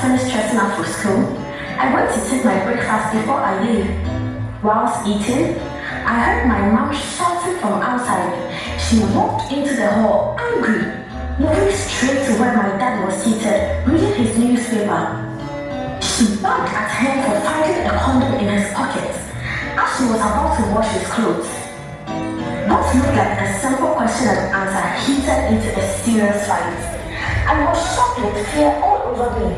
finished dressing up for school, I went to take my breakfast before I leave. Whilst eating, I heard my mom shouting from outside. She walked into the hall angry, moving straight to where my dad was seated, reading his newspaper. She barked at him for finding a condom in his pocket as she was about to wash his clothes. What looked like a simple question and answer heated into a serious fight. I was shocked with fear all over me.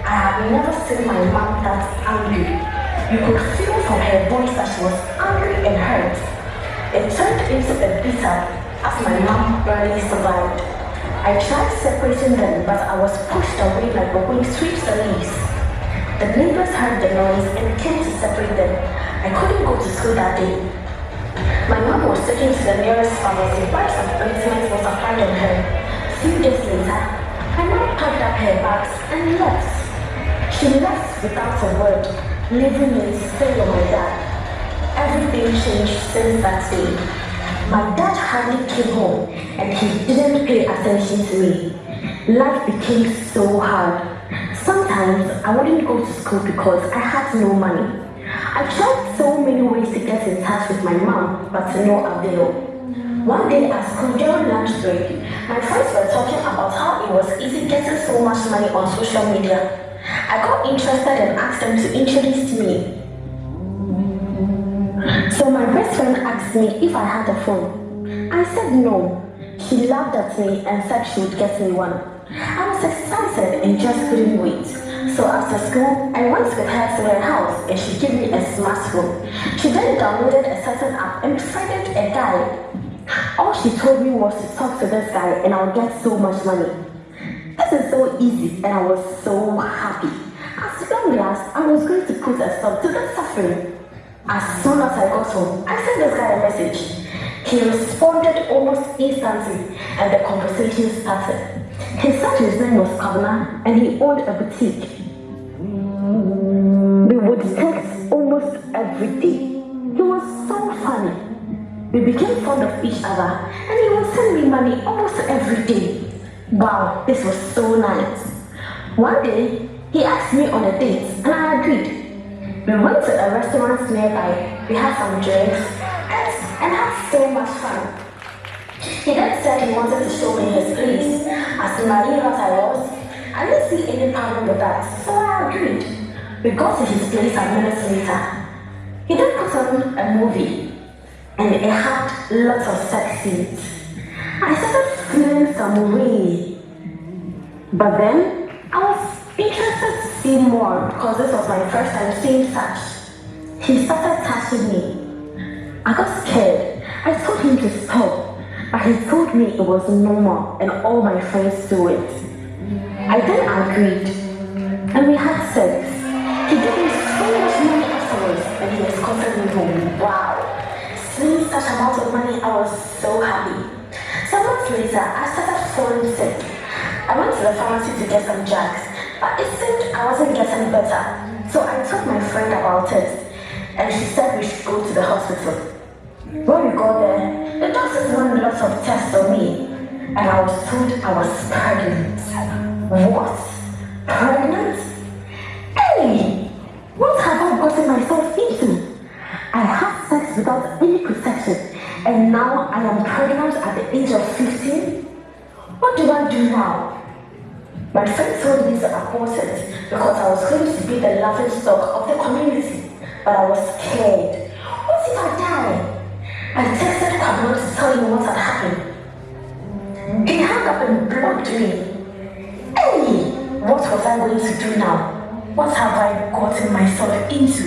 I had never seen my mom that angry. You could feel from her voice that she was angry and hurt. It turned into a bitter as my mom barely survived. I tried separating them, but I was pushed away like the wind sweeps the leaves. The neighbors heard the noise and came to separate them. I couldn't go to school that day. My mom was taken to the nearest pharmacy, buy some ointment was applied on her. A few days later, my mom packed up her bags and left. She left without a word, leaving me to stay on my dad. Everything changed since that day. My dad hardly came home and he didn't pay attention to me. Life became so hard. Sometimes I wouldn't go to school because I had no money. I tried so many ways to get in touch with my mom, but to no avail. One day at school during lunch break, my friends were talking about how it was easy getting so much money on social media. I got interested and asked them to introduce me. So my best friend asked me if I had a phone. I said no. She laughed at me and said she would get me one. I was excited and just couldn't wait. So after school, I went with her to her house and she gave me a smartphone. She then downloaded a certain app and befriended a guy. All she told me was to talk to this guy and I'll get so much money. This is so easy and I was so happy. As long as I was going to put a stop to the suffering. As soon as I got home, I sent this guy a message. He responded almost instantly and the conversation started. He said his name was Kavana and he owned a boutique. We would text almost every day. He was so funny. We became fond of each other and he would send me money almost every day. Wow, this was so nice. One day, he asked me on a date and I agreed. We went to a restaurant nearby, we had some drinks and had so much fun. He then said he wanted to show me his place. As naive as I was, I didn't see any problem with that, so I agreed. We got to his place a minute later. He then put on a movie, and it had lots of sex scenes. I started feeling some way. But then, I was interested to see more because this was my first time seeing such. He started touching me. I got scared. I told him to stop, but he told me it was normal and all my friends do it. I then agreed, and we had sex. He gave me so much money afterwards, and he escorted me home. Wow! Seeing such amount of money, I was so happy. Some months later, I started falling sick. I went to the pharmacy to get some drugs, but it seemed I wasn't getting better. So I told my friend about it, and she said we should go to the hospital. When we got there, the doctors ran lots of tests on me, and I was told I was pregnant. What? Pregnant? Hey! What have I gotten myself into? I had sex without any protection, and now I am pregnant at the age of 15? What do I do now? My friend told me to abort it because I was going to be the laughing stock of the community, but I was scared. What if I die? I texted Kwabena to tell him what had happened. He hung up and blocked me. Hey! What was I going to do now? What have I gotten myself into?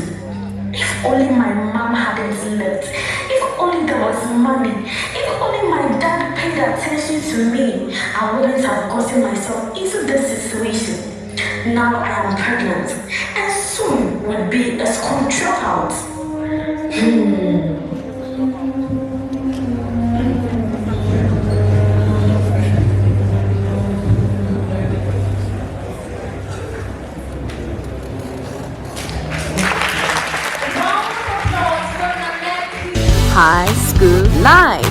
If only my mom hadn't left. If only there was money. If only my dad paid attention to me, I wouldn't have gotten myself into this situation. Now I am pregnant and soon will be a school dropout. High School Live.